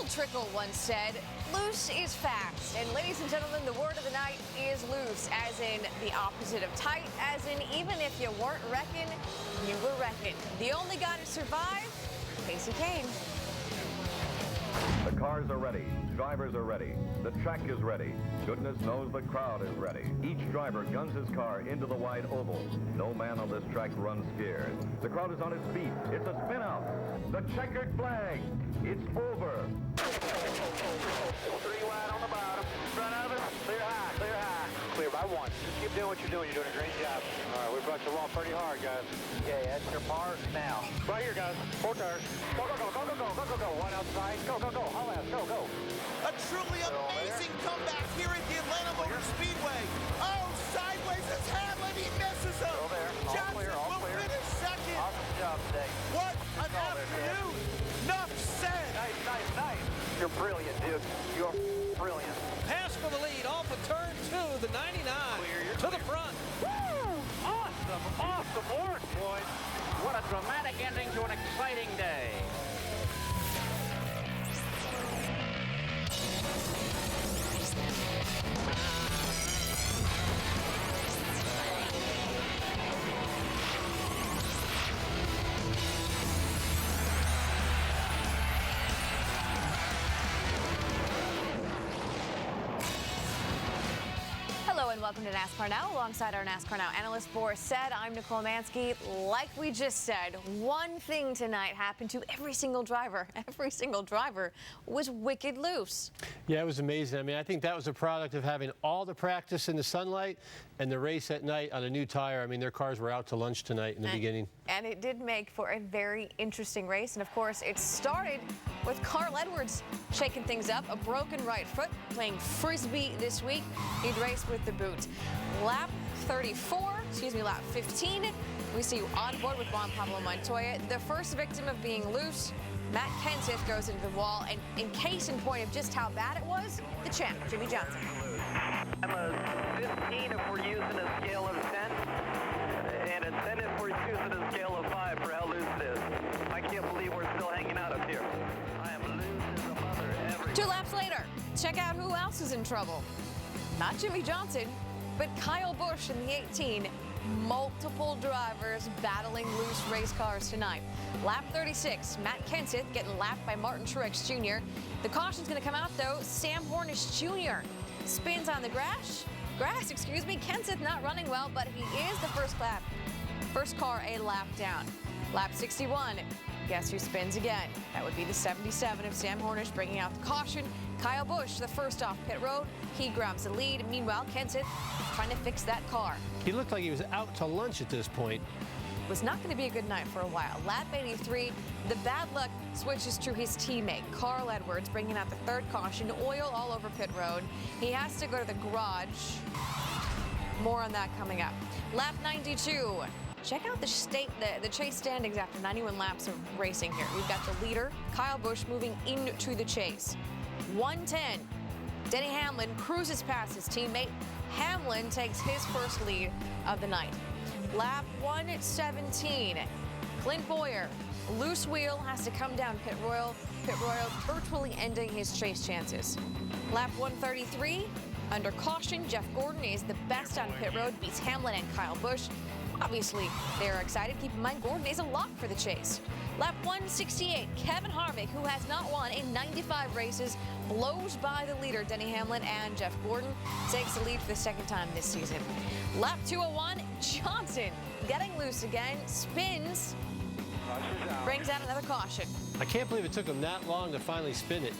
Trickle once said, loose is fast. And ladies and gentlemen, the word of the night is loose, as in the opposite of tight, as in even if you weren't wrecking, you were wrecking. The only guy to survive, Kahne. The cars are ready. Drivers are ready. The track is ready. Goodness knows the crowd is ready. Each driver guns his car into the wide oval. No man on this track runs scared. The crowd is on its feet. It's a spin out. The checkered flag. It's over. 3 wide on the bottom. Front of it. Clear high. Clear high. Clear by 1. Just keep doing what you're doing. You're doing a great job. All right, we brought you along pretty hard, guys. Okay, that's your part now. Right here, guys. 4 tires. Go, go, go, go, go, go, go, go, go. One outside. Go, go, go. Haul ass. Go, go. A truly amazing comeback here at the Atlanta Motor Speedway. Oh, sideways is Hamlin. He misses him. Go there. All Johnson clear, all will clear. finish second. Awesome job today. What an afternoon. Enough said. Nice, nice, nice. You're brilliant, dude. You're brilliant. Pass for the lead off of turn 2, the 99 to the front. Woo! Awesome, awesome work, boys. What a dramatic ending to an exciting day. Hello and welcome to NASCAR Now. Alongside our NASCAR Now analyst Boris said, I'm Nicole Mansky. Like we just said, one thing tonight happened to every single driver. Every single driver was wicked loose. Yeah, it was amazing. I mean, I think that was a product of having all the practice in the sunlight and the race at night on a new tire. I mean, their cars were out to lunch tonight in the beginning. And it did make for a very interesting race. And of course, it started with Carl Edwards shaking things up. A broken right foot, playing Frisbee this week. He'd raced with the boot. Lap 15, we see you on board with Juan Pablo Montoya. The first victim of being loose, Matt Kenseth, goes into the wall. And in case in point of just how bad it was, the champ, Jimmy Johnson. I'm a 15 if we're using a scale of 10, and a 10 if we're using a scale of 5 for how loose it is. I can't believe we're still hanging out up here. I am loose as a mother every 2 laps later, check out who else is in trouble. Not Jimmy Johnson, but Kyle Busch in the 18. Multiple drivers battling loose race cars tonight. Lap 36, Matt Kenseth getting lapped by Martin Truex Jr. The caution's going to come out, though. Sam Hornish Jr. spins on the grass, Kenseth not running well, but he is the first car a lap down. Lap 61, guess who spins again? That would be the 77 of Sam Hornish bringing out the caution. Kyle Busch, the first off pit road. He grabs the lead. Meanwhile, Kenseth trying to fix that car. He looked like he was out to lunch at this point. Was not going to be a good night for a while. Lap 83, the bad luck switches to his teammate, Carl Edwards, bringing out the third caution. Oil all over pit road. He has to go to the garage. More on that coming up. Lap 92. Check out the chase standings after 91 laps of racing here. We've got the leader, Kyle Busch, moving into the chase. 110. Denny Hamlin cruises past his teammate. Hamlin takes his first lead of the night. Lap 117. Clint Bowyer, loose wheel, has to come down pit royal, virtually ending his chase chances. Lap 133. Under caution, Jeff Gordon is the best on pit road, beats Hamlin and Kyle Busch. Obviously, they're excited. Keep in mind, Gordon is a lock for the chase. Lap 168, Kevin Harvick, who has not won in 95 races, blows by the leader, Denny Hamlin, and Jeff Gordon takes the lead for the second time this season. Lap 201, Johnson getting loose again, spins, brings out another caution. I can't believe it took him that long to finally spin it.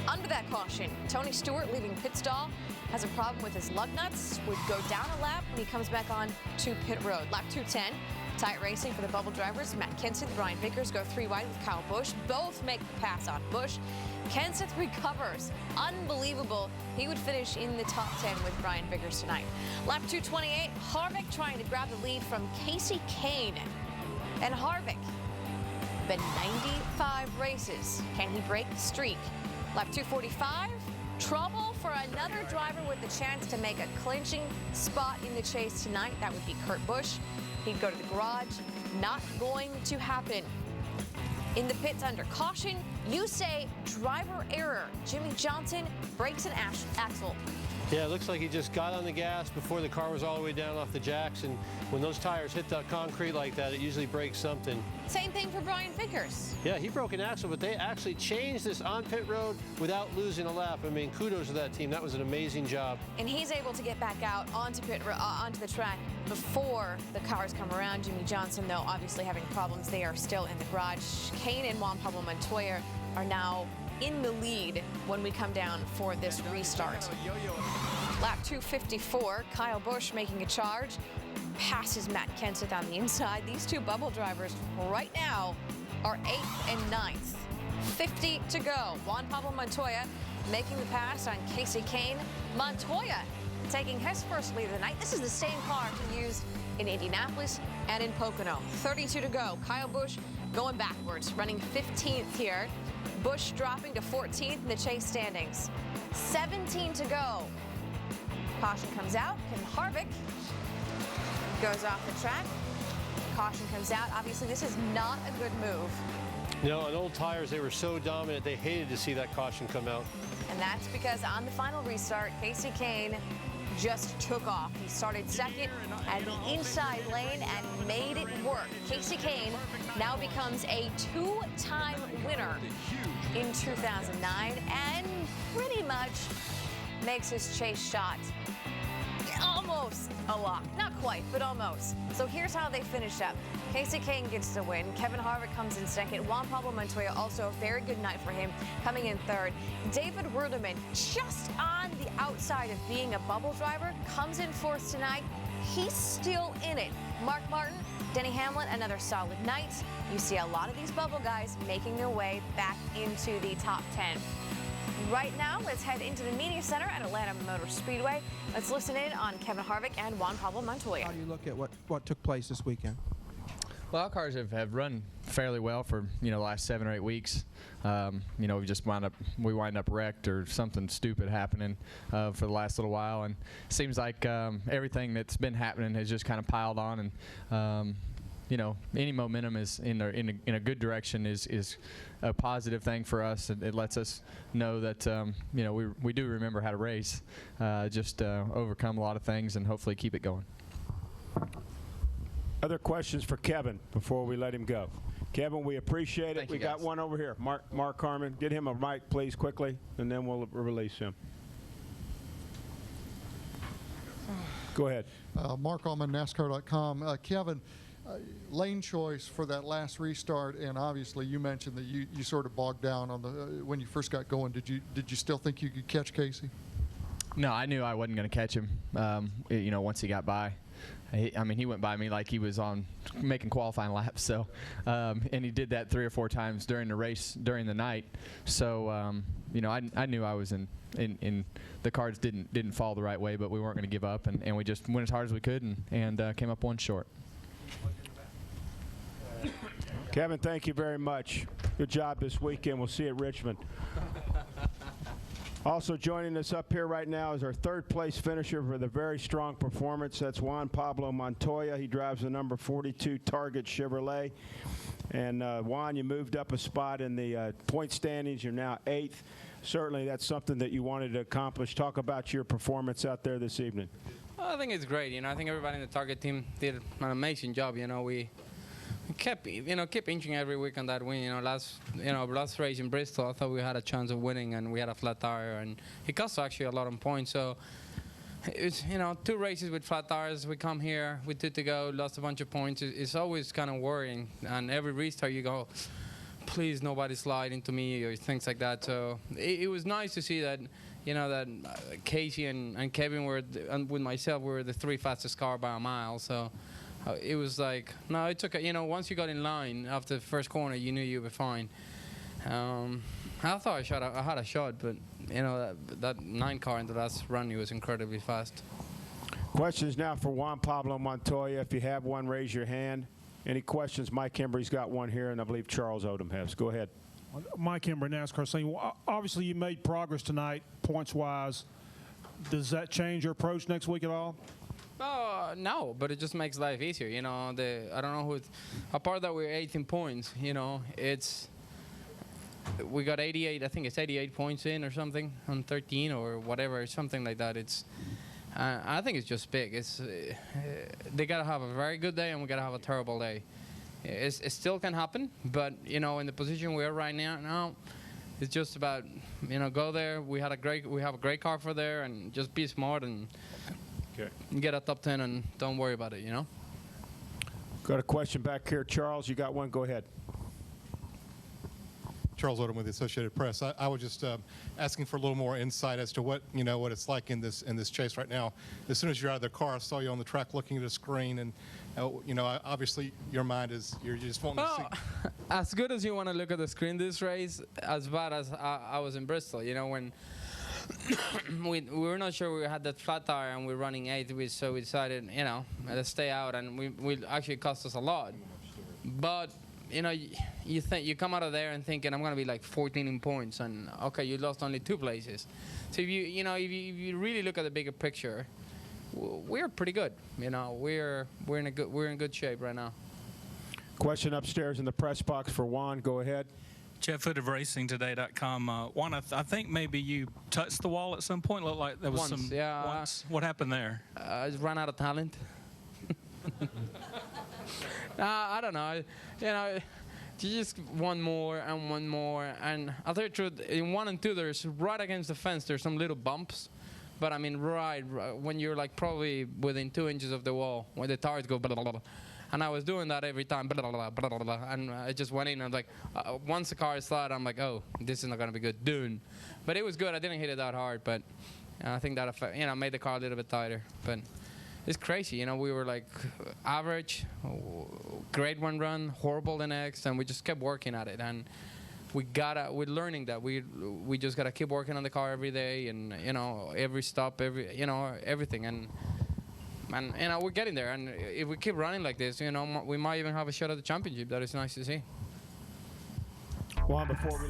Under that caution, Tony Stewart, leaving pit stall, has a problem with his lug nuts, would go down a lap when he comes back on to pit road. Lap 210, tight racing for the bubble drivers. Matt Kenseth, Brian Vickers go 3 wide with Kyle Busch. Both make the pass on Busch. Kenseth recovers. Unbelievable. He would finish in the top 10 with Brian Vickers tonight. Lap 228, Harvick trying to grab the lead from Kahne. And Harvick, been 95 races. Can he break the streak? Lap 245, trouble for another driver with the chance to make a clinching spot in the chase tonight. That would be Kurt Busch. He'd go to the garage. Not going to happen. In the pits under caution, you say driver error. Jimmy Johnson breaks an axle. Yeah, it looks like he just got on the gas before the car was all the way down off the jacks, and when those tires hit the concrete like that, it usually breaks something. Same thing for Brian Vickers. Yeah, he broke an axle, but they actually changed this on pit road without losing a lap. I mean, kudos to that team. That was an amazing job. And he's able to get back out onto the track before the cars come around. Jimmy Johnson, though, obviously having problems. They are still in the garage. Kahne and Juan Pablo Montoya are now in the lead when we come down for this restart. Lap 254, Kyle Busch making a charge, passes Matt Kenseth on the inside. These two bubble drivers right now are 8th and 9th. 50 to go. Juan Pablo Montoya making the pass on Kasey Kahne. Montoya taking his first lead of the night. This is the same car he used in Indianapolis and in Pocono. 32 to go. Kyle Busch going backwards, running 15th here. Busch dropping to 14th in the chase standings. 17 to go. Caution comes out. Kevin Harvick goes off the track. Caution comes out. Obviously, this is not a good move. No, on old tires, they were so dominant, they hated to see that caution come out. And that's because on the final restart, Kasey Kahne just took off. He started second at the inside lane and made it work. Kasey Kahne now becomes a two-time winner in 2009 and pretty much makes his chase shot almost a lock. Not quite, but almost. So here's how they finish up. Kasey Kahne gets the win. Kevin Harvick comes in second. Juan Pablo Montoya, also a very good night for him, coming in third. David Reutemann, just on the outside of being a bubble driver, comes in fourth tonight. He's still in it. Mark Martin, Denny Hamlin, another solid night. You see a lot of these bubble guys making their way back into the top 10. Right now, let's head into the media center at Atlanta Motor Speedway. Let's listen in on Kevin Harvick and Juan Pablo Montoya. How do you look at what took place this weekend? Well, our cars have run fairly well for the last 7 or 8 weeks. We just wind up wrecked or something stupid happening for the last little while, and it seems like everything that's been happening has just kind of piled on, and any momentum is in a good direction is a positive thing for us. It lets us know that we do remember how to race, overcome a lot of things and hopefully keep it going. Other questions for Kevin before we let him go? Kevin, we appreciate it. We got one over here. Mark Harmon, get him a mic, please, quickly, and then we'll release him. Go ahead. Mark Harmon, NASCAR.com. Kevin, lane choice for that last restart, and obviously you mentioned that you sort of bogged down on the when you first got going. Did you still think you could catch Kasey? No, I knew I wasn't going to catch him. Once he got by. He went by me like he was on making qualifying laps. So, and he did that 3 or 4 times during the race during the night. So, I knew I was in the cards didn't fall the right way, but we weren't going to give up, and we just went as hard as we could and came up one short. Kevin, thank you very much. Good job this weekend. We'll see you at Richmond. Also joining us up here right now is our third-place finisher for the very strong performance. That's Juan Pablo Montoya. He drives the number 42 Target Chevrolet. And Juan, you moved up a spot in the point standings. You're now 8th. Certainly that's something that you wanted to accomplish. Talk about your performance out there this evening. Well, I think it's great. I think everybody in the Target team did an amazing job. We kept inching every week on that win. Last race in Bristol, I thought we had a chance of winning, and we had a flat tire, and it cost actually a lot of points. So it's 2 races with flat tires. We come here with 2 to go, lost a bunch of points. It's always kind of worrying, and every restart you go, please nobody slide into me or things like that. So it was nice to see that. That Kasey and Kevin and with myself were the 3 fastest car by a mile. So. It was like, no, it took once you got in line after the first corner, you knew you were fine. I thought I had a shot, but, that 9 car in the last run, he was incredibly fast. Questions now for Juan Pablo Montoya. If you have one, raise your hand. Any questions? Mike Embry's got one here, and I believe Charles Odom has. Go ahead. Mike Embry, NASCAR scene. Well, obviously, you made progress tonight, points-wise. Does that change your approach next week at all? No, but it just makes life easier. You know, I don't know who. Apart that we're 18 points, you know, we got 88. I think it's 88 points in or something on 13 or whatever, something like that. I think it's just big. They gotta have a very good day and we gotta have a terrible day. It still can happen, but you know, in the position we are right now, it's just about, you know, go there. We have a great car for there, and just be smart and get a top 10 and don't worry about it. You know. Got a question back here, Charles. You got one? Go ahead. Charles Odom with the Associated Press. I was just asking for a little more insight as to what it's like in this chase right now. As soon as you're out of the car, I saw you on the track looking at a screen, and obviously your mind is you're just wanting to see. As good as you want to look at the screen this race, as bad as I was in Bristol. You know, when we were not sure we had that flat tire and we're running 8th, so we decided, you know, to stay out, and we actually cost us a lot. But you know, you come out of there and thinking I'm going to be like 14 in points, and okay, you lost only 2 places. So if you really look at the bigger picture, we're pretty good. You know, we're in good shape right now. Question upstairs in the press box for Juan. Go ahead. Jeff Hood of RacingToday.com. Juan, I think maybe you touched the wall at some point. Looked like there was Once, yeah. Once. What happened there? I just ran out of talent. I don't know. You know, you just one more, and I'll tell you the truth. In 1 and 2, there's right against the fence. There's some little bumps, but I mean, right when you're like probably within 2 inches of the wall, when the tires go blah blah blah. And I was doing that every time, blah blah blah blah blah, and I just went in. And like, once the car slid, I'm like, oh, this is not gonna be good, dune. But it was good. I didn't hit it that hard, but I think that made the car a little bit tighter, but. It's crazy, you know. We were like average, great one run, horrible the next, and we just kept working at it. And we're learning that we just gotta keep working on the car every day, and you know, every stop, everything, and you know, we're getting there. And if we keep running like this, you know, we might even have a shot at the championship. That is nice to see. Juan, before we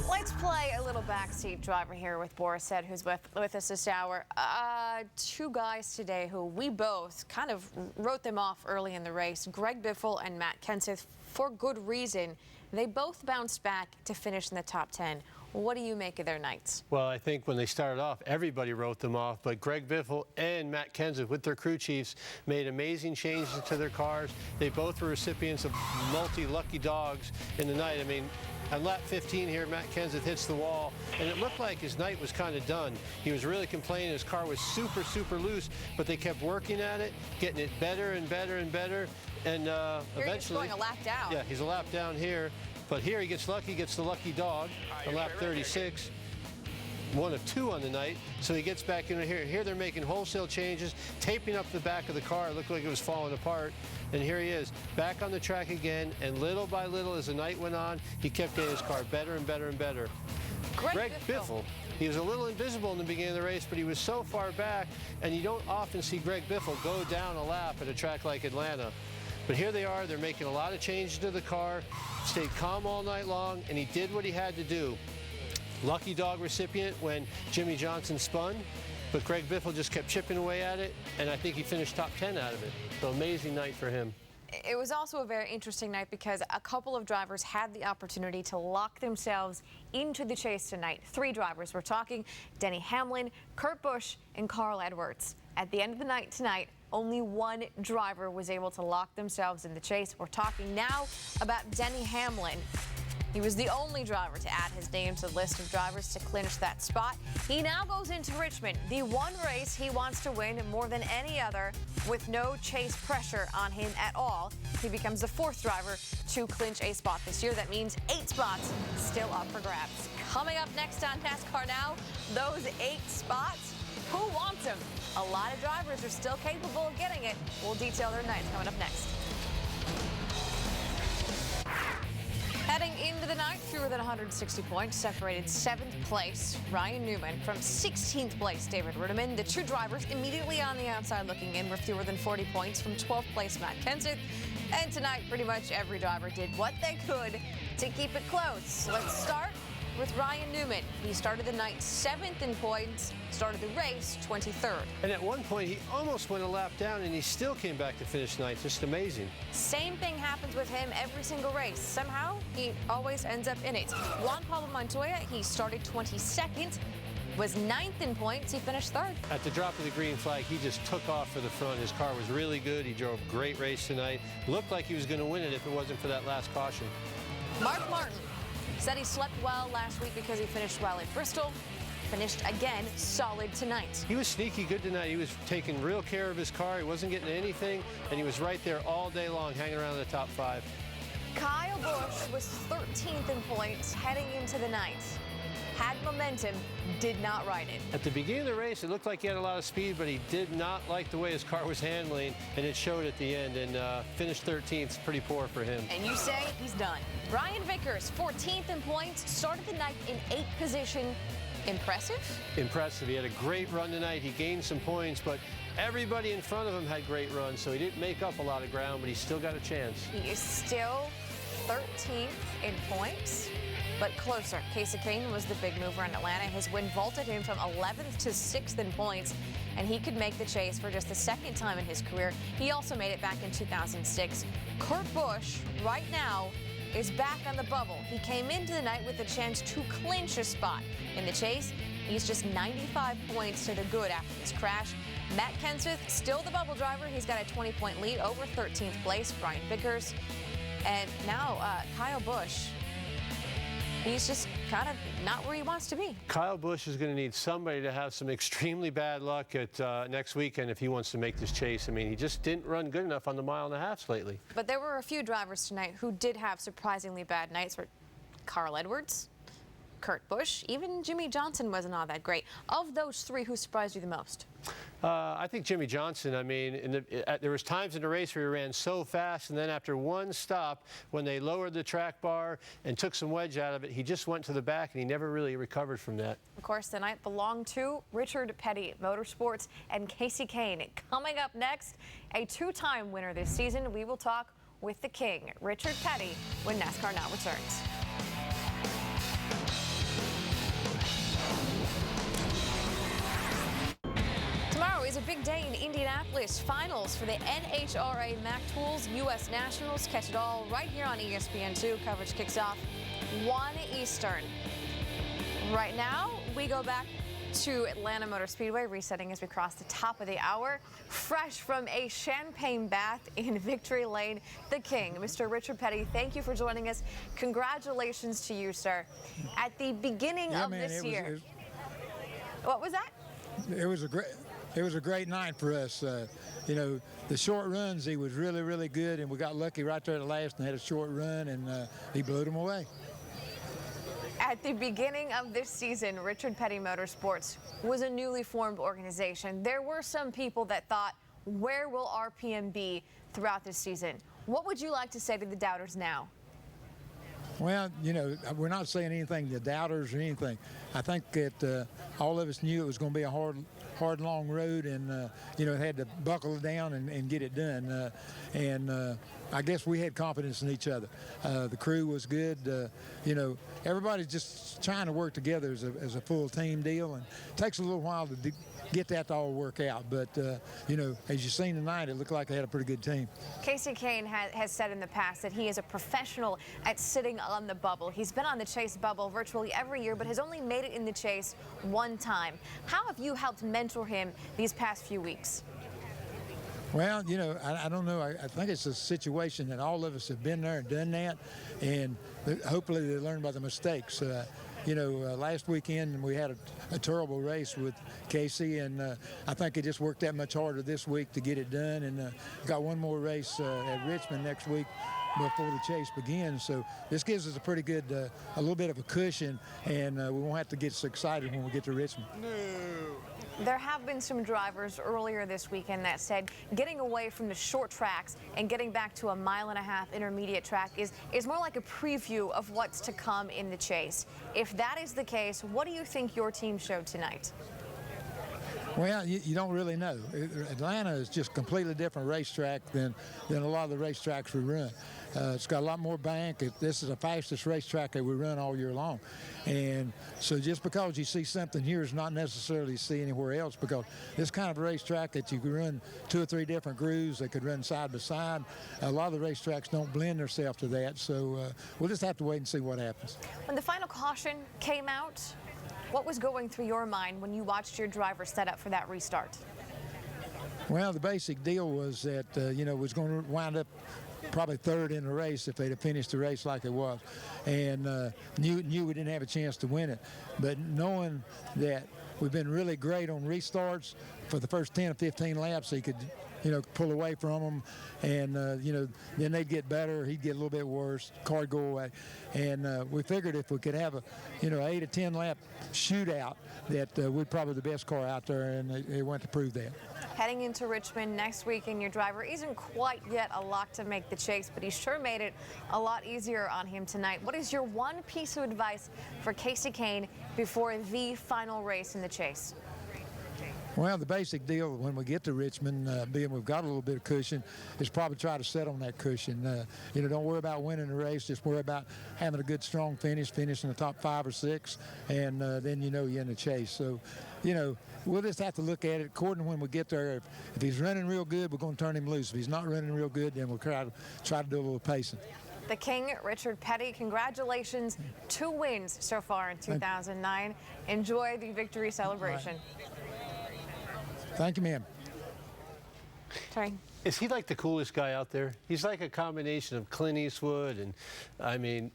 Let's play a little backseat driver here with Boris Ed, who's with us this hour. 2 guys today who we both kind of wrote them off early in the race, Greg Biffle and Matt Kenseth, for good reason. They both bounced back to finish in the top 10. What do you make of their nights? Well, I think when they started off, everybody wrote them off, but Greg Biffle and Matt Kenseth, with their crew chiefs, made amazing changes to their cars. They both were recipients of multi-lucky dogs in the night. I mean, on lap 15 here, Matt Kenseth hits the wall, and it looked like his night was kind of done. He was really complaining his car was super, super loose, but they kept working at it, getting it better and better and better, and eventually... He's going a lap down. Yeah, he's a lap down here, but here he gets lucky, gets the lucky dog on lap 36. 1 of 2 on the night, so he gets back in here. Here they're making wholesale changes, taping up the back of the car. It looked like it was falling apart. And here he is, back on the track again, and little by little, as the night went on, he kept getting his car better and better and better. Greg Biffle, he was a little invisible in the beginning of the race, but he was so far back, and you don't often see Greg Biffle go down a lap at a track like Atlanta. But here they are, they're making a lot of changes to the car, stayed calm all night long, and he did what he had to do. Lucky dog recipient when Jimmy Johnson spun, but Greg Biffle just kept chipping away at it, and I think he finished top 10 out of it. So amazing night for him. It was also a very interesting night because a couple of drivers had the opportunity to lock themselves into the chase tonight. 3 drivers. We're talking Denny Hamlin, Kurt Busch, and Carl Edwards. At the end of the night tonight, only 1 driver was able to lock themselves in the chase. We're talking now about Denny Hamlin. He was the only driver to add his name to the list of drivers to clinch that spot. He now goes into Richmond, the one race he wants to win more than any other, with no chase pressure on him at all. He becomes the 4th driver to clinch a spot this year. That means 8 spots still up for grabs. Coming up next on NASCAR Now, those 8 spots, who wants them? A lot of drivers are still capable of getting it. We'll detail their nights coming up next. Heading into the night, fewer than 160 points, separated 7th place Ryan Newman from 16th place David Rudiman. The 2 drivers immediately on the outside looking in were fewer than 40 points from 12th place Matt Kenseth. And tonight, pretty much every driver did what they could to keep it close. Let's start with Ryan Newman. He started the night 7th in points, started the race 23rd. And at one point, he almost went a lap down, and he still came back to finish 9th. Just amazing. Same thing happens with him every single race. Somehow, he always ends up in it. Juan Pablo Montoya, he started 22nd. Was 9th in points. He finished 3rd. At the drop of the green flag, he just took off for the front. His car was really good. He drove a great race tonight. Looked like he was going to win it if it wasn't for that last caution. Mark Martin said he slept well last week because he finished well at Bristol. Finished again solid tonight. He was sneaky good tonight. He was taking real care of his car. He wasn't getting anything, and he was right there all day long, hanging around in the top 5. Kyle Busch was 13th in points heading into the night. Had momentum, did not ride it. At the beginning of the race, it looked like he had a lot of speed, but he did not like the way his car was handling, and it showed at the end, and finished 13th. Pretty poor for him. And you say he's done. Brian Vickers, 14th in points, started the night in 8th position. Impressive? Impressive. He had a great run tonight. He gained some points, but everybody in front of him had great runs, so he didn't make up a lot of ground, but he still got a chance. He is still 13th in points, but closer. Kahne was the big mover in Atlanta. His win vaulted him from 11th to 6th in points, and he could make the chase for just the 2nd time in his career. He also made it back in 2006. Kurt Busch, right now, is back on the bubble. He came into the night with a chance to clinch a spot in the chase. He's just 95 points to the good after this crash. Matt Kenseth, still the bubble driver. He's got a 20-point lead over 13th place, Brian Vickers. And now Kyle Busch, he's just kind of not where he wants to be. Kyle Busch is going to need somebody to have some extremely bad luck at next weekend if he wants to make this chase. I mean, he just didn't run good enough on the mile-and-a-half lately. But there were a few drivers tonight who did have surprisingly bad nights. Carl Edwards, Kurt Busch, even Jimmy Johnson wasn't all that great. Of those 3, who surprised you the most? I think Jimmy Johnson. I mean, there was times in the race where he ran so fast, and then after one stop, when they lowered the track bar and took some wedge out of it, he just went to the back, and he never really recovered from that. Of course, the night belonged to Richard Petty Motorsports and Kasey Kahne. Coming up next, a 2-time winner this season. We will talk with the king, Richard Petty, when NASCAR Now returns. Tomorrow is a big day in Indianapolis. Finals for the NHRA Mac Tools U.S. Nationals. Catch it all right here on ESPN2. Coverage kicks off 1 Eastern. Right now, we go back to Atlanta Motor Speedway, resetting as we cross the top of the hour. Fresh from a champagne bath in Victory Lane, the king, Mr. Richard Petty, thank you for joining us. Congratulations to you, sir. At the beginning of this year. What was that? It was a great night for us. You know, the short runs, he was really, really good, and we got lucky right there at the last and had a short run, and he blew them away. At the beginning of this season, Richard Petty Motorsports was a newly formed organization. There were some people that thought, where will RPM be throughout this season? What would you like to say to the doubters now? Well, you know, we're not saying anything to doubters or anything. I think that all of us knew it was going to be a hard, long road, and, you know, had to buckle it down and get it done. I guess we had confidence in each other. The crew was good. You know, everybody's just trying to work together as a full team deal, and it takes a little while to get that to all work out. But, you know, as you've seen tonight, it looked like they had a pretty good team. Kasey Kahne has said in the past that he is a professional at sitting on the bubble. He's been on the chase bubble virtually every year, but has only made it in the chase one time. How have you helped mentor him these past few weeks? Well, you know, I don't know. I think it's a situation that all of us have been there and done that, and hopefully they learn by the mistakes. You know, last weekend we had a terrible race with Kasey, and I think it just worked that much harder this week to get it done, and got one more race at Richmond next week before the chase begins. So this gives us a pretty good, a little bit of a cushion, and we won't have to get so excited when we get to Richmond. There have been some drivers earlier this weekend that said getting away from the short tracks and getting back to a 1.5 mile intermediate track is more like a preview of what's to come in the chase. If that is the case, what do you think your team showed tonight? Well, you don't really know. Atlanta is just a completely different racetrack than a lot of the racetracks we run. It's got a lot more bank. This is the fastest racetrack that we run all year long. And so just because you see something here is not necessarily see anywhere else, because this kind of racetrack that you can run 2 or 3 different grooves, they could run side by side. A lot of the racetracks don't blend themselves to that. So we'll just have to wait and see what happens. When the final caution came out, what was going through your mind when you watched your driver set up for that restart? Well, the basic deal was that, was going to wind up probably 3rd in the race if they'd have finished the race like it was, and knew we didn't have a chance to win it. But knowing that we've been really great on restarts for the first 10 or 15 laps, he could pull away from them, and then they'd get better, he'd get a little bit worse, car'd go away. And we figured if we could have a 8 or 10 lap shootout, that we're probably the best car out there, and they went to prove that. Heading into Richmond next weekend, your driver isn't quite yet a lock to make the chase, but he sure made it a lot easier on him tonight. What is your one piece of advice for Kasey Kahne before the final race in the chase? Well, the basic deal when we get to Richmond, being we've got a little bit of cushion, is probably try to set on that cushion. Don't worry about winning the race. Just worry about having a good, strong finish in the top 5 or 6, and then you're in the chase. So, we'll just have to look at it according to when we get there. If he's running real good, we're going to turn him loose. If he's not running real good, then we'll try to do a little pacing. The King, Richard Petty, congratulations. 2 wins so far in 2009. Enjoy the victory celebration. Thank you, ma'am. Sorry. Is he like the coolest guy out there? He's like a combination of Clint Eastwood, and I mean,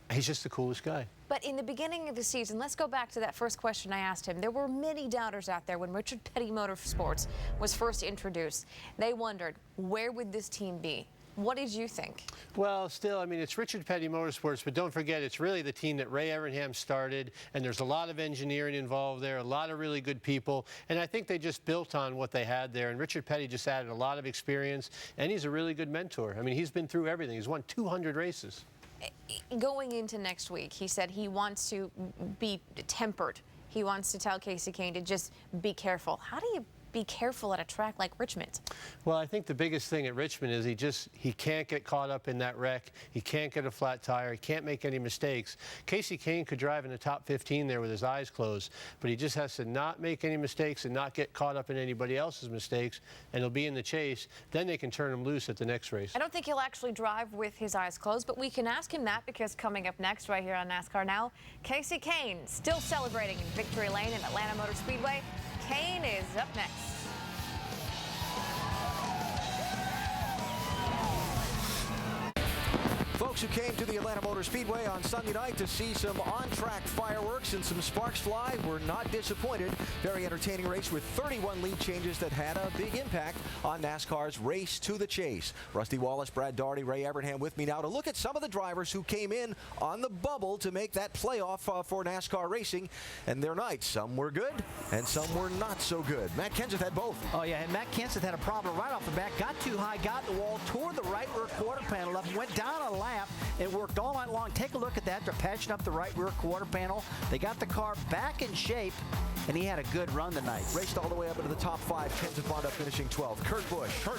he's just the coolest guy. But in the beginning of the season, let's go back to that first question I asked him. There were many doubters out there when Richard Petty Motorsports was first introduced. They wondered, where would this team be? What did you think? Well, still, I mean, it's Richard Petty Motorsports, but don't forget, it's really the team that Ray Evernham started, and there's a lot of engineering involved there, a lot of really good people, and I think they just built on what they had there, and Richard Petty just added a lot of experience, and he's a really good mentor. I mean, he's been through everything. He's won 200 races. Going into next week, he said he wants to be tempered. He wants to tell Kasey Kahne to just be careful. How do you be careful at a track like Richmond? Well, I think the biggest thing at Richmond is he can't get caught up in that wreck. He can't get a flat tire. He can't make any mistakes. Kasey Kahne could drive in the top 15 there with his eyes closed, but he just has to not make any mistakes and not get caught up in anybody else's mistakes, and he'll be in the chase. Then they can turn him loose at the next race. I don't think he'll actually drive with his eyes closed, but we can ask him that, because coming up next right here on NASCAR Now, Kasey Kahne still celebrating in Victory Lane at Atlanta Motor Speedway. Kahne is up next. Folks who came to the Atlanta Motor Speedway on Sunday night to see some on-track fireworks and some sparks fly were not disappointed. Very entertaining race with 31 lead changes that had a big impact on NASCAR's race to the chase. Rusty Wallace, Brad Daugherty, Ray Evernham with me now to look at some of the drivers who came in on the bubble to make that playoff for NASCAR racing and their nights. Some were good and some were not so good. Matt Kenseth had both. Oh yeah, and Matt Kenseth had a problem right off the bat. Got too high, got the wall, tore the right rear quarter panel up, went down a lap. It worked all night long. Take a look at that. They're patching up the right rear quarter panel. They got the car back in shape, and he had a good run tonight. Raced all the way up into the top 5. Kenseth wound up finishing 12th. Kurt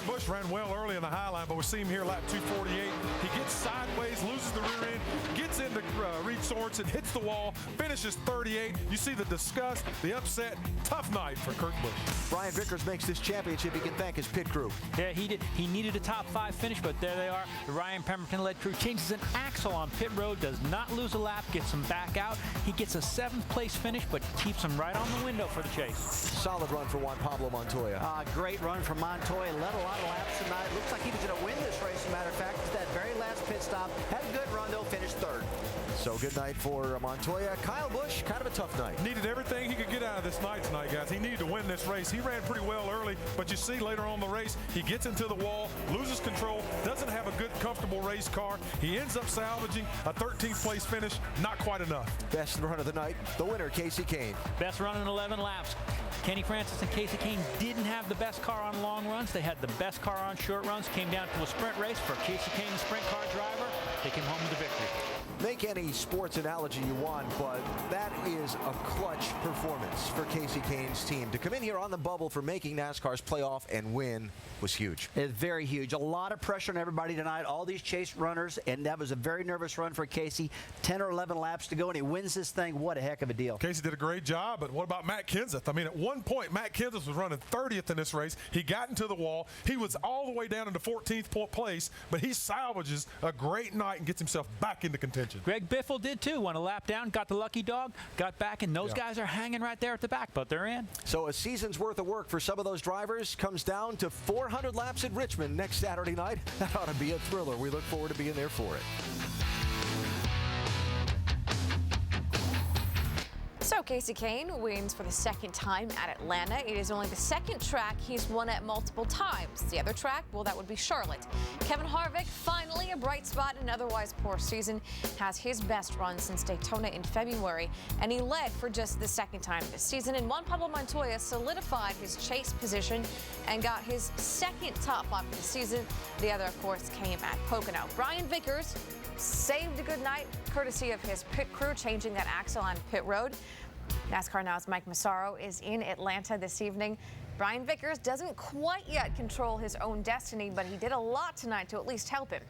Busch ran well early in the high line, but we see him here lap 248. He gets sideways, loses the rear end, gets into Reed Sorensen, hits the wall, finishes 38. You see the disgust, the upset. Tough night for Kurt Busch. Brian Vickers makes this championship. He can thank his pit crew. Yeah, he did. He needed a top 5 finish, but there they are. The Ryan Pemberton-led crew changes an axle on pit road, does not lose a lap, gets him back out. He gets a 7th place finish, but keeps him right on the window for the chase. Solid run for Juan Pablo Montoya. Great run from Montoya. Led a lot of laps tonight. Looks like he was going to win this race, as a matter of fact. That very last pit stop. Had a good run, though. Finished 3rd. So good night for Montoya. Kyle Busch, kind of a tough night. Needed everything he could get out of this night tonight, guys. He needed to win this race. He ran pretty well early, but you see later on in the race, he gets into the wall, loses control, doesn't have a good, comfortable race car. He ends up salvaging a 13th place finish. Not quite enough. Best run of the night, the winner, Kasey Kahne. Best run in 11 laps. Kenny Francis and Kasey Kahne didn't have the best car on long runs. They had the best car on short runs. Came down to a sprint race for Kasey Kahne, the sprint car driver. They came home with the victory. Make any any sports analogy you want, but that is a clutch performance for Kasey Kahne's team. To come in here on the bubble for making NASCAR's playoff and win was huge. It's very huge. A lot of pressure on everybody tonight, all these chase runners, and that was a very nervous run for Kasey. 10 or 11 laps to go, and he wins this thing. What a heck of a deal. Kasey did a great job, but what about Matt Kenseth? I mean, at one point, Matt Kenseth was running 30th in this race. He got into the wall. He was all the way down into 14th place, but he salvages a great night and gets himself back into contention. Greg Biffle did too. Won a lap down, got the lucky dog, got back, and those guys are hanging right there at the back, but they're in. So a season's worth of work for some of those drivers comes down to 400 laps at Richmond next Saturday night. That ought to be a thriller. We look forward to being there for it. So Kasey Kahne wins for the second time at Atlanta. It is only the second track he's won at multiple times. The other track, well, that would be Charlotte. Kevin Harvick, finally a bright spot in an otherwise poor season, has his best run since Daytona in February, and he led for just the second time this season. And Juan Pablo Montoya solidified his chase position and got his second top lap of the season. The other, of course, came at Pocono. Brian Vickers saved a good night courtesy of his pit crew changing that axle on pit road. NASCAR Now's Mike Massaro is in Atlanta this evening. Brian Vickers doesn't quite yet control his own destiny, but he did a lot tonight to at least help him.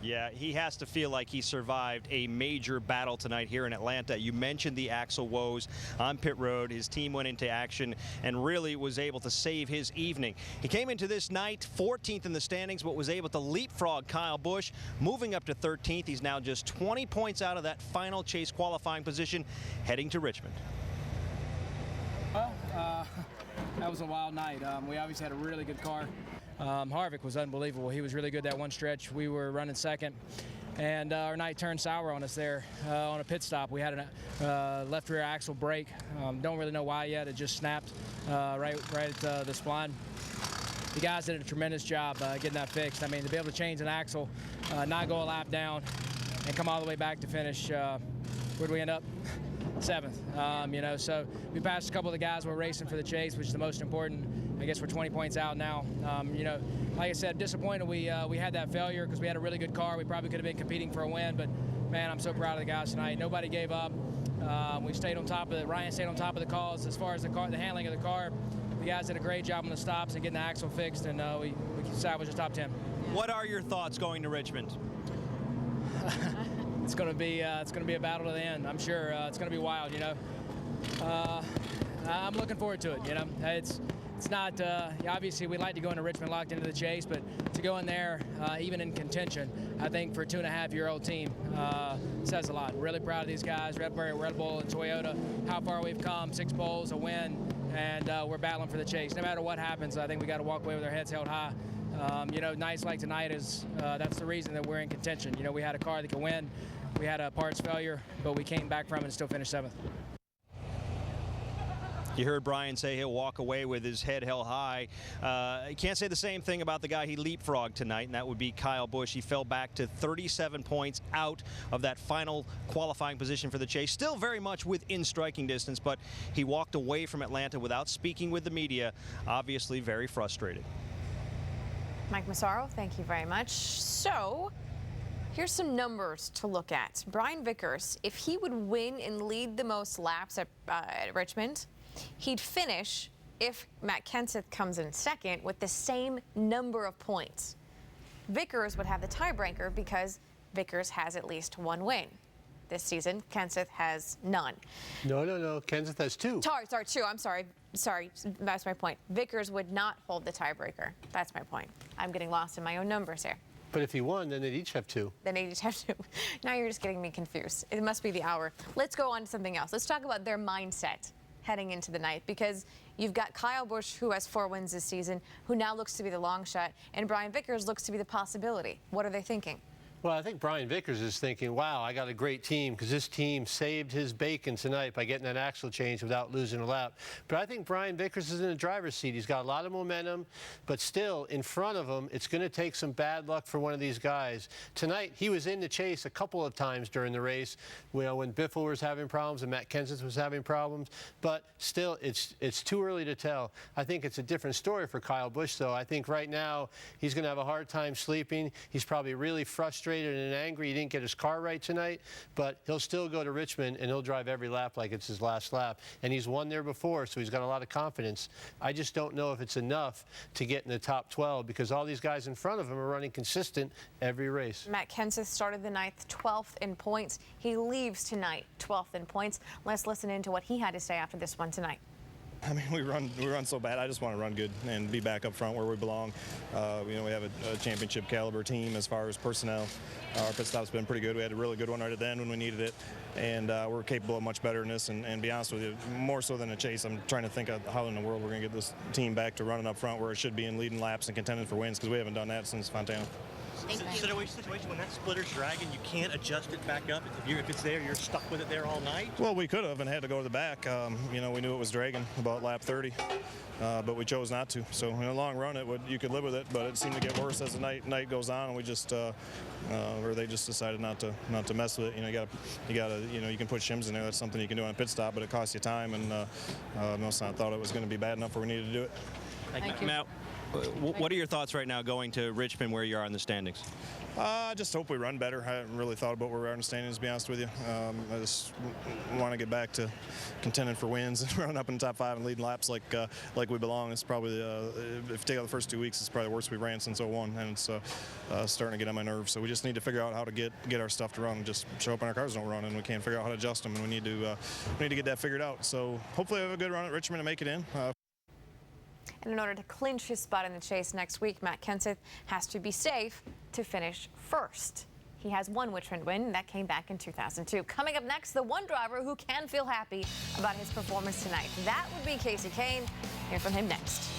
Yeah, he has to feel like he survived a major battle tonight here in Atlanta. You mentioned the axle woes on pit road. His team went into action and really was able to save his evening. He came into this night 14th in the standings, but was able to leapfrog Kyle Busch, moving up to 13th. He's now just 20 points out of that final chase qualifying position, heading to Richmond. Well, that was a wild night. We obviously had a really good car. Harvick was unbelievable. He was really good that one stretch. We were running second, and our night turned sour on us there on a pit stop. We had a left rear axle break. Don't really know why yet. It just snapped right at the spline. The guys did a tremendous job getting that fixed. I mean, to be able to change an axle, not go a lap down, and come all the way back to finish. Where'd we end up? 7th. You know, so we passed a couple of the guys we're racing for the chase, which is the most important. I guess we're 20 points out now. You know, like I said, disappointed we had that failure because we had a really good car. We probably could have been competing for a win, but man, I'm so proud of the guys tonight. Nobody gave up. We stayed on top of it. Ryan stayed on top of the calls as far as the handling of the car. The guys did a great job on the stops and getting the axle fixed, and we salvaged the top 10. What are your thoughts going to Richmond? It's going to be a battle to the end. I'm sure it's going to be wild. You know, I'm looking forward to it. You know, it's not obviously we'd like to go into Richmond locked into the chase, but to go in there even in contention, I think for a 2.5-year-old team says a lot. Really proud of these guys, Red Bull and Toyota. How far we've come, 6 poles, a win, and we're battling for the chase. No matter what happens, I think we got to walk away with our heads held high. You know, nights like tonight is that's the reason that we're in contention. You know, we had a car that could win. We had a parts failure, but we came back from it and still finished 7th. You heard Brian say he'll walk away with his head held high. You can't say the same thing about the guy he leapfrogged tonight, and that would be Kyle Busch. He fell back to 37 points out of that final qualifying position for the chase. Still very much within striking distance, but he walked away from Atlanta without speaking with the media, obviously very frustrated. Mike Massaro, thank you very much. So, here's some numbers to look at. Brian Vickers, if he would win and lead the most laps at Richmond, he'd finish, if Matt Kenseth comes in second, with the same number of points. Vickers would have the tiebreaker because Vickers has at least 1 win. This season, Kenseth has none. No. Kenseth has 2. Sorry, 2. I'm sorry. That's my point. Vickers would not hold the tiebreaker. That's my point. I'm getting lost in my own numbers here. But if he won, then they'd each have 2. Then they each have 2. Now you're just getting me confused. It must be the hour. Let's go on to something else. Let's talk about their mindset heading into the night, because you've got Kyle Busch, who has 4 wins this season, who now looks to be the long shot, and Brian Vickers looks to be the possibility. What are they thinking? Well, I think Brian Vickers is thinking, wow, I got a great team because this team saved his bacon tonight by getting that axle change without losing a lap. But I think Brian Vickers is in the driver's seat. He's got a lot of momentum, but still, in front of him, it's going to take some bad luck for one of these guys. Tonight, he was in the chase a couple of times during the race, when Biffle was having problems and Matt Kenseth was having problems. But still, it's too early to tell. I think it's a different story for Kyle Busch, though. I think right now, he's going to have a hard time sleeping. He's probably really frustrated frustrated and angry he didn't get his car right tonight, but he'll still go to Richmond and he'll drive every lap like it's his last lap. And he's won there before, so he's got a lot of confidence. I just don't know if it's enough to get in the top 12 because all these guys in front of him are running consistent every race. Matt Kenseth started the ninth 12th in points. He leaves tonight 12th in points. Let's listen into what he had to say after this one tonight. I mean, we run so bad. I just want to run good and be back up front where we belong. You know, we have a championship caliber team as far as personnel. Our pit stop's been pretty good. We had a really good one right at the end when we needed it, and we're capable of much better than this. And be honest with you, more so than a chase, I'm trying to think of how in the world we're going to get this team back to running up front where it should be in leading laps and contending for wins because we haven't done that since Fontana. Situation when that splitter's dragging, you can't adjust it back up. If it's there, you're stuck with it there all night. Well, we could have and had to go to the back. You know, we knew it was dragging about lap 30, but we chose not to. So in the long run, you could live with it, but it seemed to get worse as the night goes on, and we just, or they just decided not to mess with it. You know, you got to, you know, you can put shims in there. That's something you can do on a pit stop, but it costs you time, and most I thought it was going to be bad enough where we needed to do it. Thank you. Matt, what are your thoughts right now going to Richmond where you are in the standings? I just hope we run better. I haven't really thought about where we are in the standings, to be honest with you. I just want to get back to contending for wins and running up in the top 5 and leading laps like we belong. It's probably, if you take out the first 2 weeks, it's probably the worst we've ran since 01, and it's starting to get on my nerves. So we just need to figure out how to get our stuff to run and just show up and our cars don't run, and we can't figure out how to adjust them, and we need to get that figured out. So hopefully we have a good run at Richmond and make it in. And in order to clinch his spot in the chase next week, Matt Kenseth has to be safe to finish first. He has one Richmond win that came back in 2002. Coming up next, the one driver who can feel happy about his performance tonight. That would be Kasey Kahne. Hear from him next.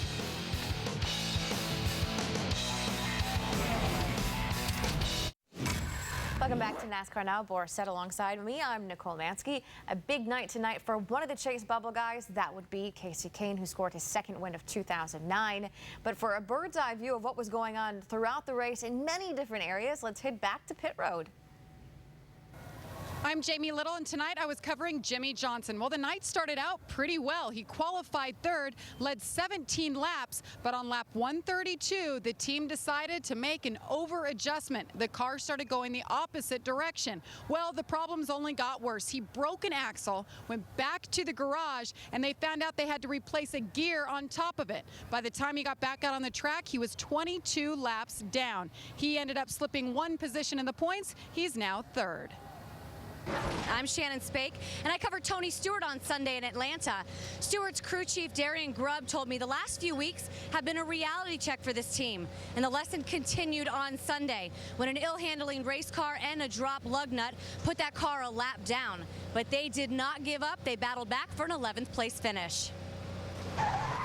Welcome back to NASCAR Now. Boris Sett alongside me. I'm Nicole Mansky. A big night tonight for one of the Chase Bubble guys. That would be Kasey Kahne, who scored his second win of 2009. But for a bird's eye view of what was going on throughout the race in many different areas, let's head back to pit road. I'm Jamie Little, and tonight I was covering Jimmy Johnson. Well, the night started out pretty well. He qualified third, led 17 laps, but on lap 132, the team decided to make an over-adjustment. The car started going the opposite direction. Well, the problems only got worse. He broke an axle, went back to the garage, and they found out they had to replace a gear on top of it. By the time he got back out on the track, he was 22 laps down. He ended up slipping one position in the points. He's now third. I'm Shannon Spake, and I covered Tony Stewart on Sunday in Atlanta. Stewart's crew chief, Darian Grubb, told me the last few weeks have been a reality check for this team, and the lesson continued on Sunday when an ill-handling race car and a drop lug nut put that car a lap down. But they did not give up. They battled back for an 11th place finish.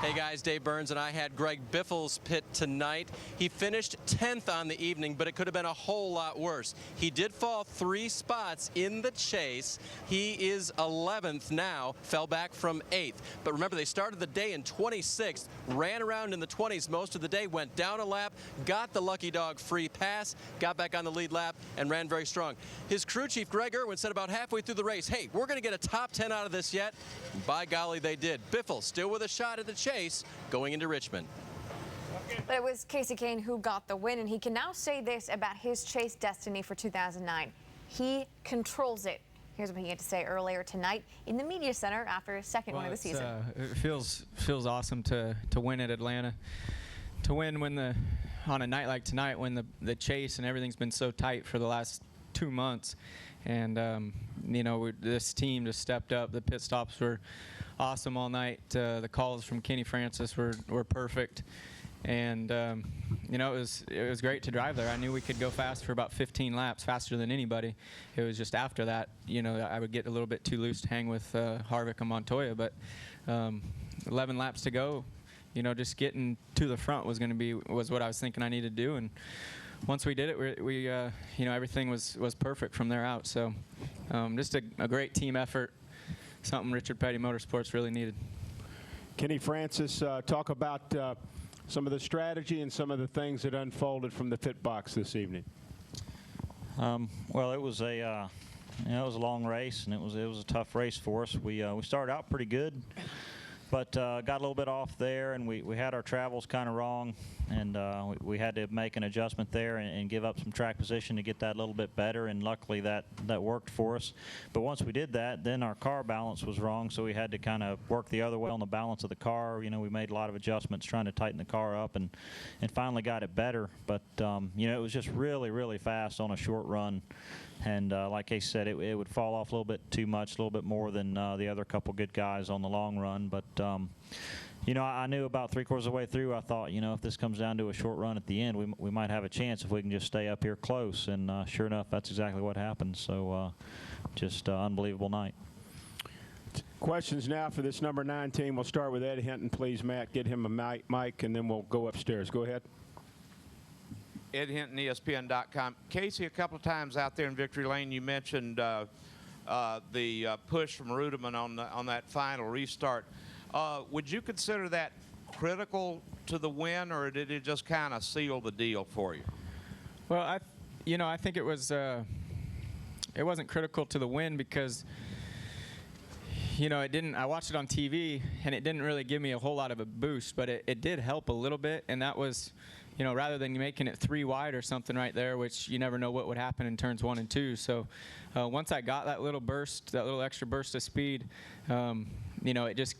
Hey guys, Dave Burns and I had Greg Biffle's pit tonight. He finished 10th on the evening, but it could have been a whole lot worse. He did fall 3 spots in the chase. He is 11th now, fell back from 8th. But remember, they started the day in 26th, ran around in the 20s most of the day, went down a lap, got the lucky dog free pass, got back on the lead lap, and ran very strong. His crew chief, Greg Irwin, said about halfway through the race, hey, we're going to get a top 10 out of this yet. And by golly, they did. Biffle still with a shot at the chase going into Richmond. But it was Kasey Kahne who got the win, and he can now say this about his chase destiny for 2009. He controls it. Here's what he had to say earlier tonight in the media center after his second win of the season. It feels awesome to win at Atlanta. To win on a night like tonight when the chase and everything's been so tight for the last 2 months. And, you know, this team just stepped up. The pit stops were awesome all night. The calls from Kenny Francis were perfect. And, you know, it was great to drive there. I knew we could go fast for about 15 laps, faster than anybody. It was just after that, you know, I would get a little bit too loose to hang with Harvick and Montoya. But 11 laps to go, you know, just getting to the front was what I was thinking I needed to do. And once we did it, we you know, everything was perfect from there out. So just a great team effort, something Richard Petty Motorsports really needed. Kenny Francis, talk about some of the strategy and some of the things that unfolded from the pit box this evening. Well, it was a long race, and it was a tough race for us. We started out pretty good, but got a little bit off there, and we had our travels kind of wrong, and we had to make an adjustment there and give up some track position to get that a little bit better, and luckily that worked for us. But once we did that, then our car balance was wrong, so we had to kind of work the other way on the balance of the car. We made a lot of adjustments trying to tighten the car up, and finally got it better. But it was just really, really fast on a short run. And like Casey said, it would fall off a little bit too much, a little bit more than the other couple good guys on the long run. But, I knew about three-quarters of the way through, I thought, if this comes down to a short run at the end, we might have a chance if we can just stay up here close. And sure enough, that's exactly what happened. So just unbelievable night. Questions now for this number 9 team. We'll start with Ed Hinton. Please, Matt, get him a mic, and then we'll go upstairs. Go ahead. Ed Hinton, ESPN.com. Casey, a couple of times out there in Victory Lane, you mentioned the push from Rudeman on that final restart. Would you consider that critical to the win, or did it just kind of seal the deal for you? Well, I think it was. It wasn't critical to the win because, it didn't. I watched it on TV, and it didn't really give me a whole lot of a boost, but it did help a little bit, and that was. Rather than making it 3 wide or something right there, which you never know what would happen in turns 1 and 2. So once I got that little burst, that little extra burst of speed, it just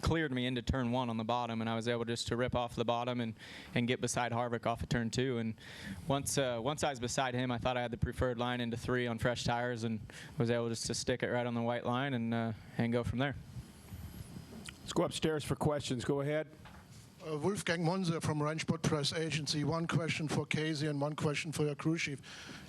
cleared me into turn 1 on the bottom, and I was able just to rip off the bottom and get beside Harvick off of turn 2. And once I was beside him, I thought I had the preferred line into 3 on fresh tires, and was able just to stick it right on the white line and go from there. Let's go upstairs for questions. Go ahead. Wolfgang Monser from Rennsport Press Agency. One question for Casey and one question for your crew chief.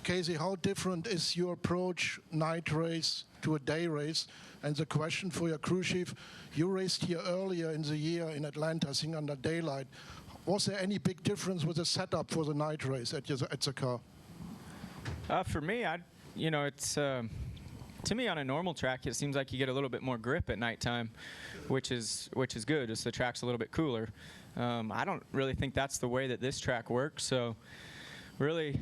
Casey, how different is your approach night race to a day race? And the question for your crew chief, you raced here earlier in the year in Atlanta, I think under daylight. Was there any big difference with the setup for the night race at the car? For me, it's to me on a normal track, it seems like you get a little bit more grip at nighttime, which is good. Just the track's a little bit cooler. I don't really think that's the way that this track works. So really,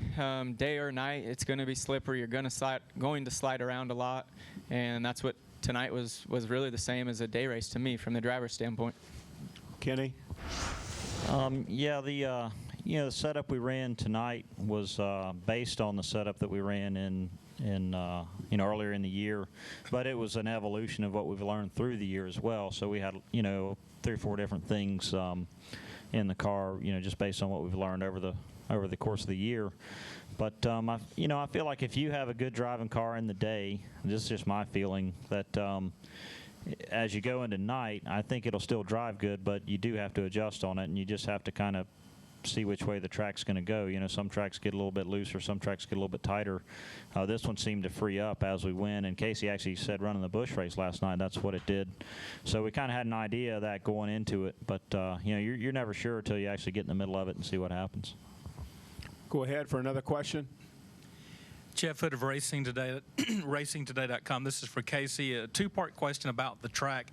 day or night, it's going to be slippery. You're going to slide around a lot, and that's what tonight was really the same as a day race to me from the driver's standpoint. Kenny? Yeah, the setup we ran tonight was based on the setup that we ran in earlier in the year, but it was an evolution of what we've learned through the year as well. So we had 3 or 4 different things in the car, just based on what we've learned over the course of the year. But I feel like if you have a good driving car in the day, this is just my feeling, that as you go into night, I think it'll still drive good, but you do have to adjust on it, and you just have to kind of see which way the track's going to go. Some tracks get a little bit looser, some tracks get a little bit tighter. This one seemed to free up as we went, and Casey actually said running the Busch race last night, that's what it did. So we kind of had an idea of that going into it, but you're never sure until you actually get in the middle of it and see what happens. Go ahead for another question. Jeff Hood of RacingToday.com. This is for Casey. A 2-part question about the track.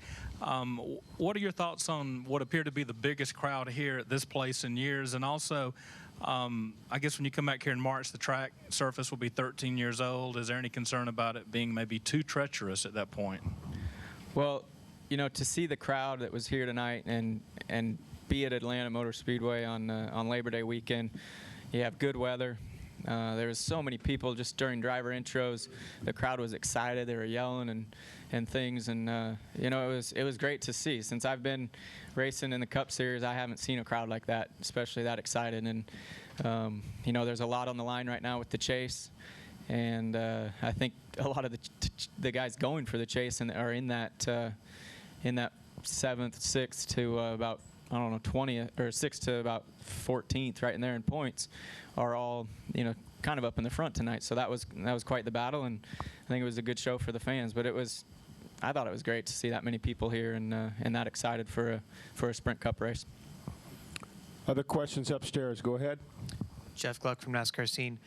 What are your thoughts on what appeared to be the biggest crowd here at this place in years? And also, I guess when you come back here in March, the track surface will be 13 years old. Is there any concern about it being maybe too treacherous at that point? Well, to see the crowd that was here tonight and be at Atlanta Motor Speedway on Labor Day weekend, you have good weather. There was so many people just during driver intros. The crowd was excited. They were yelling and things, and it was great to see. Since I've been racing in the Cup Series, I haven't seen a crowd like that, especially that excited. And there's a lot on the line right now with the chase, and I think a lot of the guys going for the chase and are in that 7th, 6th to about 20th or 6th to about 14th, right in there in points, are all kind of up in the front tonight. So that was quite the battle, and I think it was a good show for the fans. But I thought it was great to see that many people here and that excited for a Sprint Cup race. Other questions upstairs? Go ahead. Jeff Gluck from NASCAR Scene.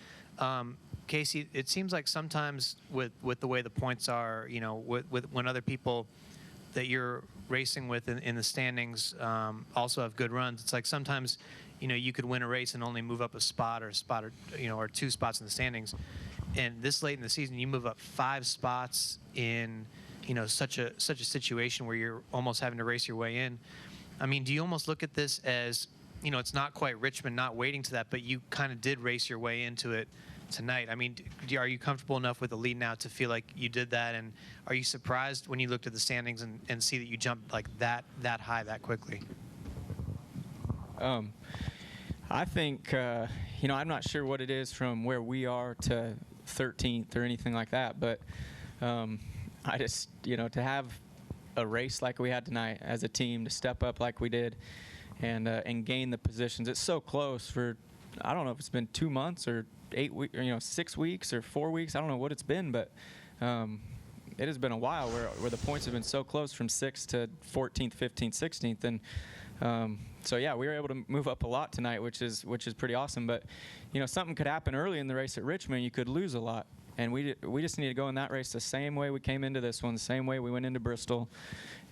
Casey, it seems like sometimes with the way the points are, with when other people that you're racing with in the standings also have good runs, it's like sometimes you could win a race and only move up a spot or 2 spots in the standings, and this late in the season you move up 5 spots in such a situation where you're almost having to race your way in. I mean, do you almost look at this as you know, it's not quite Richmond, not waiting to that, but you kind of did race your way into it tonight. I mean, are you comfortable enough with the lead now to feel like you did that? And are you surprised when you looked at the standings and see that you jumped like that high that quickly? I think, you know, I'm not sure what it is from where we are to 13th or anything like that, but I just, you know, to have a race like we had tonight as a team, to step up like we did and gain the positions. It's so close for, I don't know if it's been 2 months or 8 weeks, you know, 6 weeks or 4 weeks. I don't know what it's been, but it has been a while where the points have been so close from 6th to 14th, 15th, 16th. And so, yeah, we were able to move up a lot tonight, which is pretty awesome. But, you know, something could happen early in the race at Richmond. You could lose a lot. And we just need to go in that race the same way we came into this one, the same way we went into Bristol,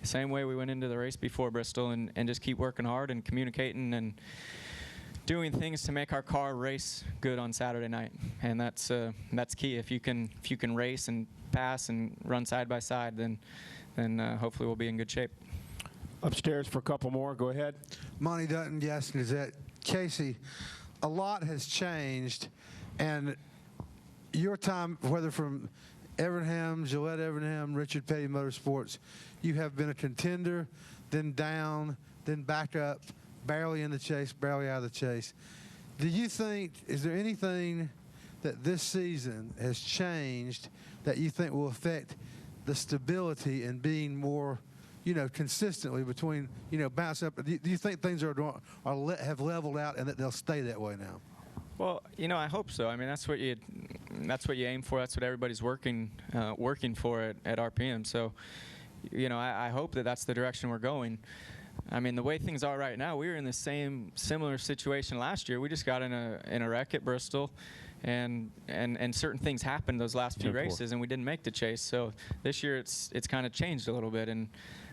the same way we went into the race before Bristol, and just keep working hard and communicating and doing things to make our car race good on Saturday night. And that's key. If you can race and pass and run side by side, then hopefully we'll be in good shape. Upstairs for a couple more. Go ahead. Monty Dutton, Yes Gazette. Casey, a lot has changed, and your time, whether from Evernham, Gillette Evernham, Richard Petty Motorsports, you have been a contender, then down, then back up, barely in the chase, barely out of the chase. Do you think, is there anything that this season has changed that you think will affect the stability and being more, you know, consistently between, you know, bounce up? Do you think things have leveled out and that they'll stay that way now? Well, you know, I hope so. I mean, that's what you aim for. That's what everybody's working for at RPM. So, you know, I hope that that's the direction we're going. I mean, the way things are right now, we were in the similar situation last year. We just got in a wreck at Bristol, and certain things happened those last few races, and we didn't make the chase. So this year it's kind of changed a little bit, and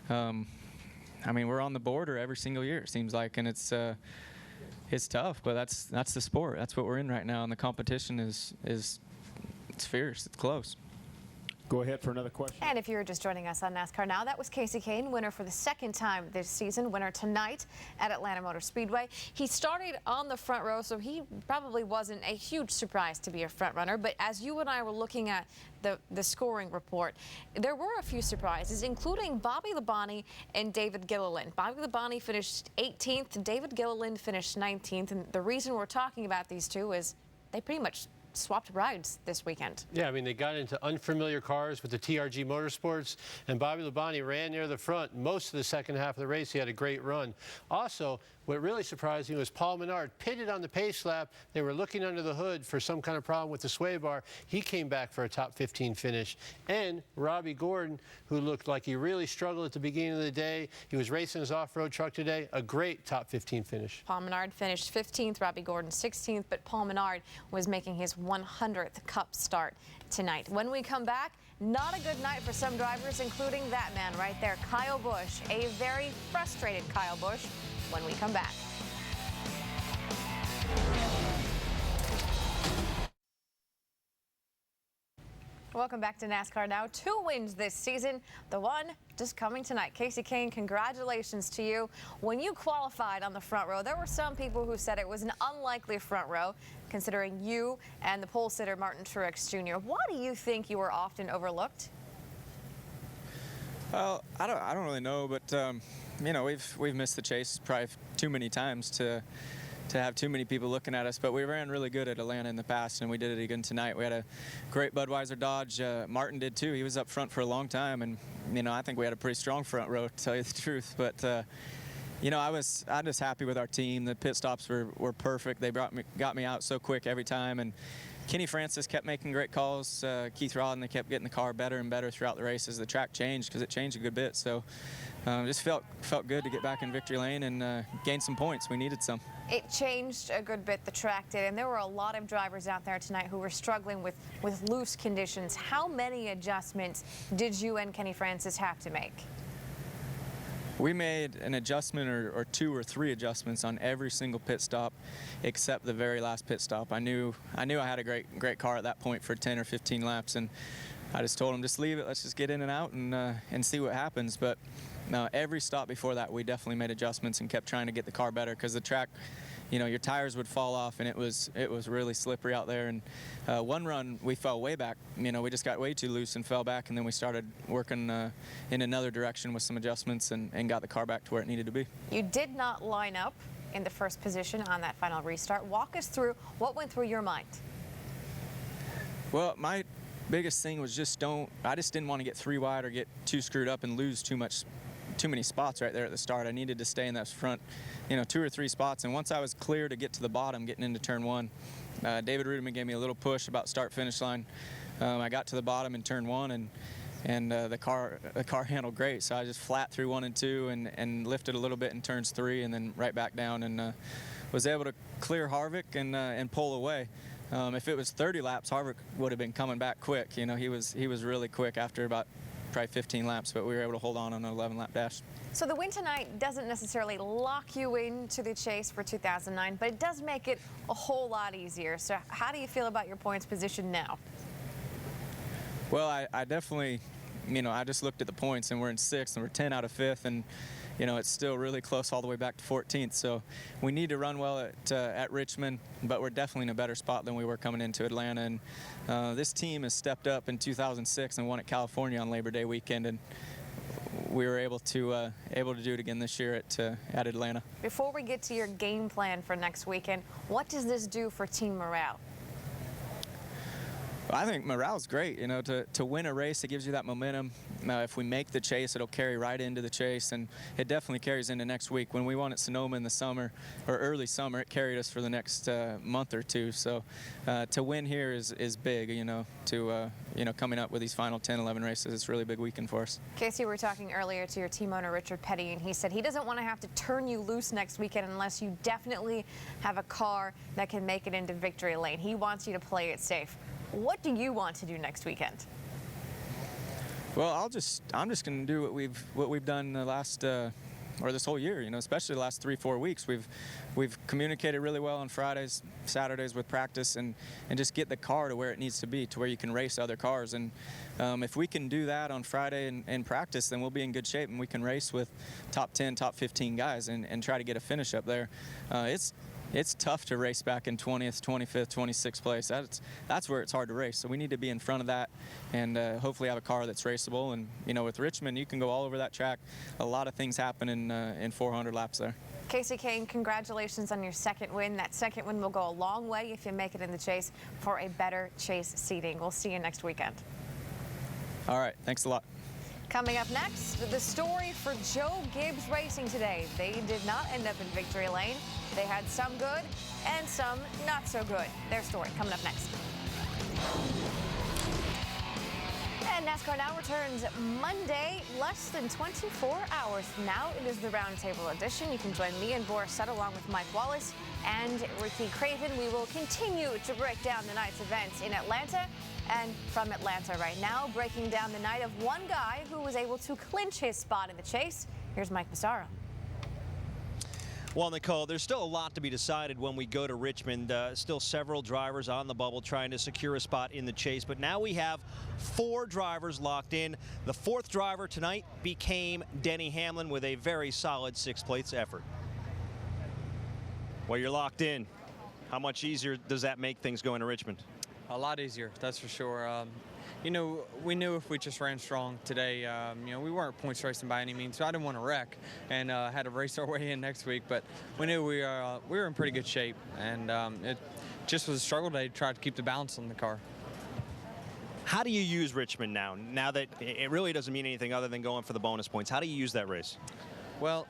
I mean, we're on the border every single year, it seems like, and it's tough, but that's the sport. That's what we're in right now, and the competition is it's fierce. It's close. Go ahead for another question. And if you're just joining us on NASCAR Now, that was Kasey Kahne, winner for the second time this season, winner tonight at Atlanta Motor Speedway. He started on the front row, so he probably wasn't a huge surprise to be a front runner. But as you and I were looking at the scoring report, there were a few surprises, including Bobby Labonte and David Gilliland. Bobby Labonte finished 18th, David Gilliland finished 19th. And the reason we're talking about these two is they pretty much swapped rides this weekend. Yeah, I mean, they got into unfamiliar cars with the TRG Motorsports, and Bobby Labonte ran near the front most of the second half of the race. He had a great run. Also, what really surprised me was Paul Menard pitted on the pace lap. They were looking under the hood for some kind of problem with the sway bar. He came back for a top 15 finish. And Robbie Gordon, who looked like he really struggled at the beginning of the day. He was racing his off-road truck today. A great top 15 finish. Paul Menard finished 15th, Robbie Gordon 16th, but Paul Menard was making his 100th Cup start tonight. When we come back, not a good night for some drivers, including that man right there, Kyle Busch. A very frustrated Kyle Busch when we come back. Welcome back to NASCAR Now. 2 wins this season, the one just coming tonight. Kasey Kahne, congratulations to you. When you qualified on the front row, there were some people who said it was an unlikely front row, considering you and the pole sitter Martin Truex Jr. Why do you think you were often overlooked? Well, I don't really know, but you know, we've missed the chase probably too many times to have too many people looking at us, but we ran really good at Atlanta in the past, and we did it again tonight. We had a great Budweiser Dodge. Martin did too. He was up front for a long time, and you know, I think we had a pretty strong front row, to tell you the truth. But you know, I'm just happy with our team. The pit stops were perfect. They got me out so quick every time, and Kenny Francis kept making great calls. Keith Rodden, they kept getting the car better and better throughout the races. The track changed because it changed a good bit. So just felt good to get back in victory lane and gain some points. We needed some. It changed a good bit, the track did, and there were a lot of drivers out there tonight who were struggling with loose conditions. How many adjustments did you and Kenny Francis have to make? We made an adjustment or 2 or 3 adjustments on every single pit stop except the very last pit stop. I knew I had a great car at that point for 10 or 15 laps, and I just told him, just leave it. Let's just get in and out and see what happens. But every stop before that, we definitely made adjustments and kept trying to get the car better because the track, your tires would fall off and it was really slippery out there. And one run we fell way back. We just got way too loose and fell back, and then we started working in another direction with some adjustments and got the car back to where it needed to be. You did not line up in the first position on that final restart. Walk us through what went through your mind. Well, my biggest thing was I just didn't want to get 3 wide or get too screwed up and lose too many spots right there at the start. I needed to stay in those front, 2 or 3 spots. And once I was clear to get to the bottom, getting into turn 1, David Rudiman gave me a little push about start-finish line. I got to the bottom in turn 1, and the car handled great. So I just flat through 1 and 2 and lifted a little bit in turns 3 and then right back down, and was able to clear Harvick and pull away. If it was 30 laps, Harvick would have been coming back quick. He was really quick after about probably 15 laps, but we were able to hold on an 11-lap dash. So the win tonight doesn't necessarily lock you into the chase for 2009, but it does make it a whole lot easier. So how do you feel about your points position now? Well, I definitely, I just looked at the points, and we're in 6th, and we're 10 out of 5th, and it's still really close all the way back to 14th. So we need to run well at Richmond, but we're definitely in a better spot than we were coming into Atlanta. And this team has stepped up in 2006 and won at California on Labor Day weekend, and we were able to do it again this year at Atlanta. Before we get to your game plan for next weekend, what does this do for team morale? I think morale's great. To win a race, it gives you that momentum. If we make the chase, it'll carry right into the chase, and it definitely carries into next week. When we won at Sonoma in the summer, or early summer, it carried us for the next month or 2. So to win here is big. Coming up with these final 10, 11 races, it's a really big weekend for us. Casey, we were talking earlier to your team owner, Richard Petty, and he said he doesn't want to have to turn you loose next weekend unless you definitely have a car that can make it into victory lane. He wants you to play it safe. What do you want to do next weekend? Well, I'm just going to do what we've done the last or this whole year. Especially the last 3-4 weeks. We've communicated really well on Fridays, Saturdays with practice, and just get the car to where it needs to be, to where you can race other cars. And if we can do that on Friday in practice, then we'll be in good shape, and we can race with top 10, top 15 guys and try to get a finish up there. It's tough to race back in 20th, 25th, 26th place. That's where it's hard to race. So we need to be in front of that and hopefully have a car that's raceable. And, with Richmond, you can go all over that track. A lot of things happen in 400 laps there. Casey Kahne, congratulations on your 2nd win. That 2nd win will go a long way if you make it in the chase for a better chase seating. We'll see you next weekend. All right. Thanks a lot. Coming up next, the story for Joe Gibbs Racing today. They did not end up in victory lane. They had some good and some not so good. Their story coming up next. And NASCAR Now returns Monday, less than 24 hours from now. It is the Roundtable edition. You can join me and Boris Sutt along with Mike Wallace and Ricky Craven. We will continue to break down the night's events in Atlanta. And from Atlanta right now, breaking down the night of one guy who was able to clinch his spot in the chase. Here's Mike Massaro. Well, Nicole, there's still a lot to be decided when we go to Richmond. Still several drivers on the bubble trying to secure a spot in the chase. But now we have 4 drivers locked in. The 4th driver tonight became Denny Hamlin with a very solid 6th-place effort. Well, you're locked in. How much easier does that make things going to Richmond? A lot easier, that's for sure. We knew if we just ran strong today, we weren't points racing by any means, so I didn't want to wreck and had to race our way in next week. But we knew we were in pretty good shape, and it just was a struggle today to try to keep the balance on the car. How do you use Richmond now that it really doesn't mean anything other than going for the bonus points? How do you use that race? Well,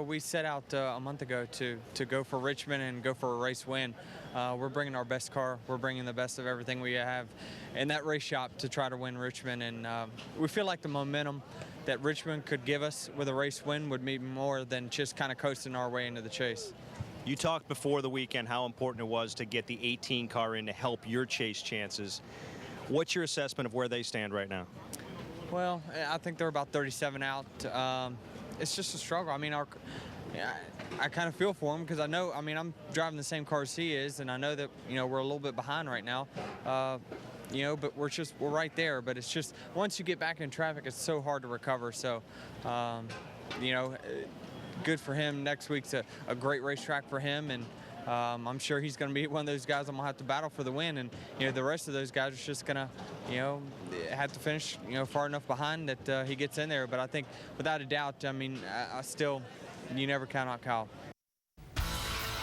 we set out a month ago to go for Richmond and go for a race win. We're bringing our best car. We're bringing the best of everything we have in that race shop to try to win Richmond. And we feel like the momentum that Richmond could give us with a race win would be more than just kind of coasting our way into the chase. You talked before the weekend how important it was to get the 18 car in to help your chase chances. What's your assessment of where they stand right now? Well, I think they're about 37 out. It's just a struggle. I mean, I kind of feel for him because I'm driving the same car as he is, and I know that, we're a little bit behind right now. But we're right there. But it's just, once you get back in traffic, it's so hard to recover. So you know, good for him. Next week's a great racetrack for him, and I'm sure he's going to be one of those guys I'm going to have to battle for the win. And, you know, the rest of those guys are just going to, you know, have to finish, you know, far enough behind that he gets in there. But I think without a doubt, I mean, I still, you never count out Kyle.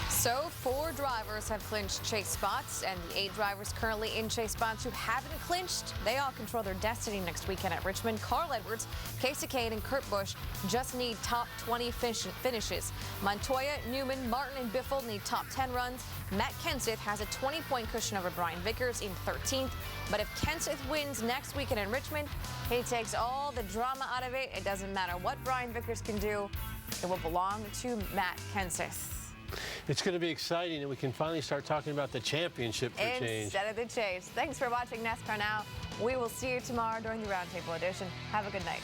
So 4 drivers have clinched chase spots, and the 8 drivers currently in chase spots who haven't clinched, they all control their destiny next weekend at Richmond. Carl Edwards, Kasey Kahne, and Kurt Busch just need top 20 finishes. Montoya, Newman, Martin, and Biffle need top 10 runs. Matt Kenseth has a 20-point cushion over Brian Vickers in 13th. But if Kenseth wins next weekend in Richmond, he takes all the drama out of it. It doesn't matter what Brian Vickers can do. It will belong to Matt Kenseth. It's going to be exciting, and we can finally start talking about the championship for change. Instead of the chase. Thanks for watching NASCAR Now. We will see you tomorrow during the Roundtable edition. Have a good night.